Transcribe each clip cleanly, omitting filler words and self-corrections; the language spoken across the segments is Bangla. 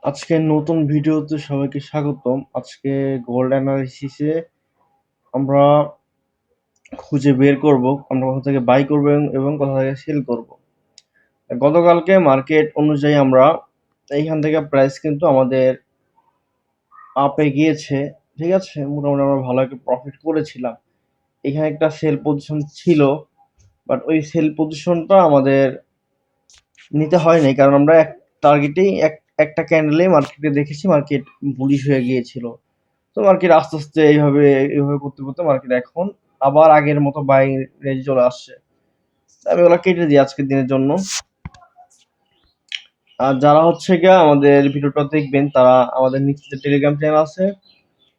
আজকে নতুন ভিডিওতে সবাইকে স্বাগতম। আজকে গোল্ড অ্যানালিসিসে আমরা খুঁজে বের করব আমরা কোথা থেকে বাই করব এবং কোথা থেকে সেল করব। গতকালকে মার্কেট অনুযায়ী আমরা এইখান থেকে প্রাইস কিন্তু আমাদের আপে গিয়েছে, ঠিক আছে। মোটামুটি আমরা ভালো একটা প্রফিট করেছিলাম। এখানে একটা সেল পজিশন ছিল, বাট ওই সেল পজিশনটা আমাদের নিতে হয় নাই, কারণ আমরা টার্গেটেই একটা ক্যান্ডেলেই মার্কেটে দেখেছি মার্কেট বুলিশ হয়ে গিয়েছিল। তো মার্কেট আস্তে আস্তে এইভাবে করতে করতে মার্কেট এখন আবার আগের মতো বাই রেঞ্জে চলে আসছে। আমি ওগুলো কেটে দিই আজকের দিনের জন্য। আর যারা হচ্ছে গিয়ে আমাদের ভিডিওটা দেখবেন তারা আমাদের নিচে টেলিগ্রাম চ্যানেল আছে,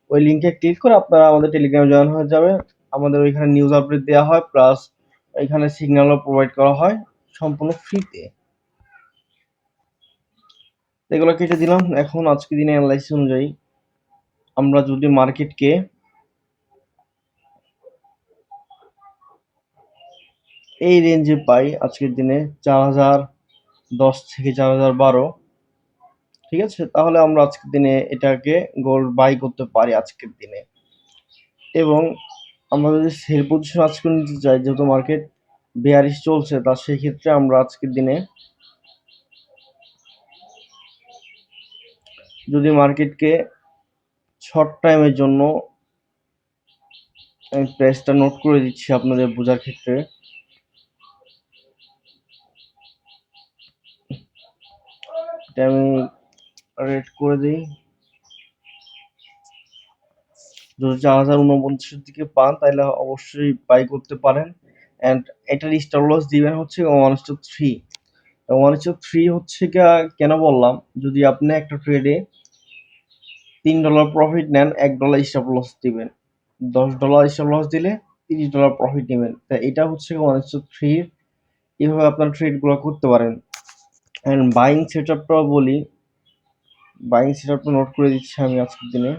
ওই লিঙ্কে ক্লিক করে আপনারা আমাদের টেলিগ্রামে জয়েন হয়ে যাবে। আমাদের ওইখানে নিউজ আপডেট দেওয়া হয়, প্লাস এখানে সিগন্যালও প্রোভাইড করা হয় সম্পূর্ণ ফ্রিতে। এগুলো কেটে দিলাম। এখন আজকের দিনে অ্যানালাইসিস অনুযায়ী আমরা যদি মার্কেটকে এই রেঞ্জে পাই আজকের দিনে 4010 থেকে 4012, ঠিক আছে, তাহলে আমরা আজকের দিনে এটাকে গোল্ড বাই করতে পারি আজকের দিনে। এবং আমরা যদি সেল পজিশন আজকে নিতে চাই, যেহেতু মার্কেট বেয়ারিশ চলছে, তা সেই ক্ষেত্রে আমরা আজকের দিনে যদি মার্কেটকে শর্ট টাইমের জন্য আমি প্রাইসটা নোট করে দিচ্ছি আপনাদের বোঝার ক্ষেত্রে। এটা আমি রেট করে দিই। যদি 4049 দিকে পান তাহলে অবশ্যই বাই করতে পারেন। অ্যান্ড এটার স্টপ লস দিবেন হচ্ছে 1:3। 1:3 হচ্ছে কেন বললাম, যদি আপনি একটা ট্রেডে $3 প্রফিট নেন, $1 স্টপ লস দিবেন। $10 স্টপ লস দিলে $30 প্রফিট নেবেন। তা এটা হচ্ছে 1:3। এইভাবে আপনার ট্রেডগুলো করতে পারেন। অ্যান্ড বাইং সেট আপটাও বলি, বাইং সেট আপটা নোট করে দিচ্ছি আমি আজকের দিনে।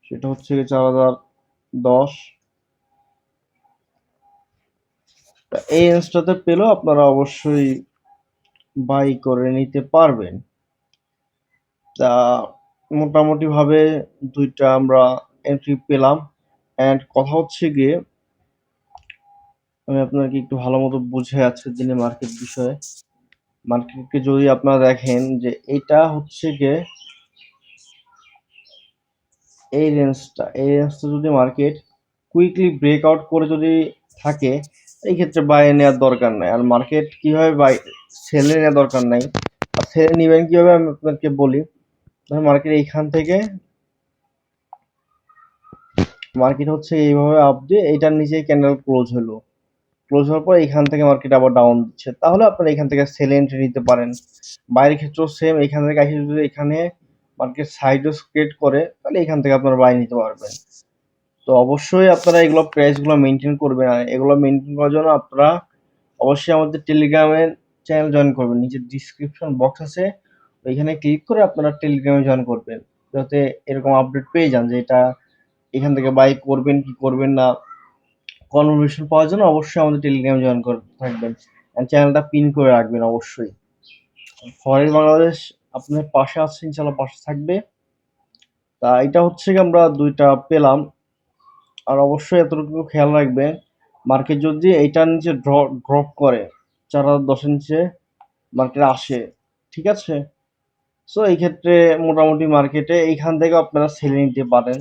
সেটা হচ্ছে 4010। এই রেঞ্জটাতে পেলেও আপনারা অবশ্যই বাই করে নিতে পারবেন। তা মোটামুটি ভাবে দুইটা আমরা এন্ট্রি পেলাম। অ্যান্ড কথা হচ্ছে গিয়ে আমি আপনাকে একটু ভালো মতো বুঝে আজকের দিনে মার্কেট বিষয়ে। মার্কেটকে যদি আপনারা দেখেন যে এটা হচ্ছে গিয়ে এই রেঞ্জটা যদি মার্কেট কুইকলি ব্রেকআউট করে যদি থাকে, এই ক্ষেত্রে বাই নেওয়ার দরকার নাই। আর মার্কেট কিভাবে বাই সেলে নেওয়ার দরকার নাই, আর সেলে নেবেন কিভাবে আমি আপনাকে বলি। মার্কেট এইখান থেকে মার্কেট হচ্ছে এইভাবে আপ দিয়ে এইটার নিচে ক্যান্ডেল ক্লোজ হলো, ক্লোজ হওয়ার পর এখান থেকে মার্কেট আবার ডাউন দিচ্ছে, তাহলে আপনারা এখান থেকে সেল এন্ট্রি নিতে পারেন। বাইরের ক্ষেত্রেও সেম, এখান থেকে আসে যদি এখানে মার্কেট সাইডও ক্রিয়েট করে তাহলে এখান থেকে আপনারা বাই নিতে পারবেন। তো অবশ্যই আপনারা এগুলো প্রাইসগুলো মেনটেন করবেন। আর এগুলো মেনটেন করার জন্য আপনারা অবশ্যই আমাদের টেলিগ্রামের চ্যানেল জয়েন করবেন। নিচে ডিসক্রিপশন বক্স আছে, ওইখানে ক্লিক করে আপনারা টেলিগ্রামে জয়েন করবেন, যাতে এরকম আপডেট পেয়ে যান যে এটা এখান থেকে বাই করবেন কি করবেন না। কনফার্মেশন পাওয়ার জন্য অবশ্যই আমাদের টেলিগ্রামে জয়েন করে থাকবেন, আর চ্যানেলটা পিন করে রাখবেন অবশ্যই। ফরেন বাংলাদেশ আপনার পাশে আছে, ইনশাল্লাহ পাশে থাকবে। তা এটা হচ্ছে আমরা দুইটা পেলাম। আর অবশ্যই এতটুকু খেয়াল রাখবেন, মার্কেট যদি এইটার নিচে ড্রপ করে 4010 নিচে মার্কেট আসে, ঠিক আছে, সো এই ক্ষেত্রে মোটামুটি মার্কেটে এইখান থেকে আপনারা সেলে নিতে পারেন।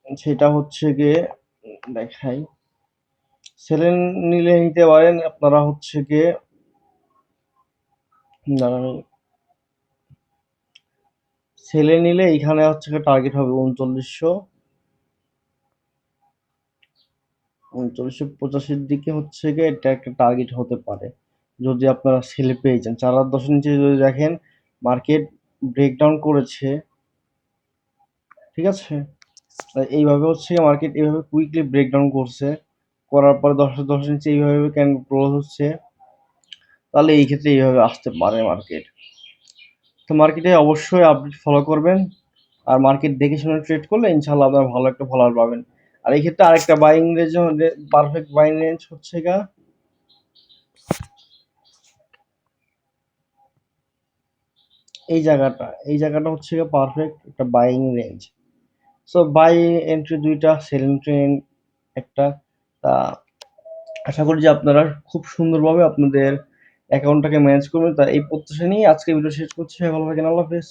সেটা হচ্ছে গিয়ে দেখাই, সেলে নিলে নিতে পারেন আপনারা হচ্ছে গিয়ে দাঁড়ান, সেলে নিলে এইখানে হচ্ছে টার্গেট হবে 3985 দিকে হচ্ছে গিয়ে এটা একটা টার্গেট হতে পারে, যদি আপনারা সেলে পেয়ে যান। 4010 নিচে যদি দেখেন মার্কেট ব্রেকডাউন করেছে, ঠিক আছে, এইভাবে হচ্ছে মার্কেট এইভাবে কুইকলি ব্রেকডাউন করছে, করার পরে 10 নিচে এইভাবে ক্যান ক্লোজ হচ্ছে, তাহলে এই ক্ষেত্রে এইভাবে আসতে পারে মার্কেট। তো মার্কেটে অবশ্যই আপডেট ফলো করবেন, আর মার্কেট দেখে শুনে ট্রেড করলে ইনশাল্লাহ আপনারা ভালো একটা ফলাফল পাবেন। আর এই ক্ষেত্রে আরেকটা buying range, perfect buying range হচ্ছে এই জায়গাটা হচ্ছে পারফেক্ট একটা buying range. So buy entry ২ টা, সেল এন্ট্রি একটা। তা আশা করি যে আপনারা খুব সুন্দরভাবে আপনাদের অ্যাকাউন্টটাকে ম্যানেজ করবেন। তা এই প্রত্যাশা নিয়ে আজকের ভিডিও শেষ করছি। সবাই ভালো থাকেন। আল্লাহ হাফেজ।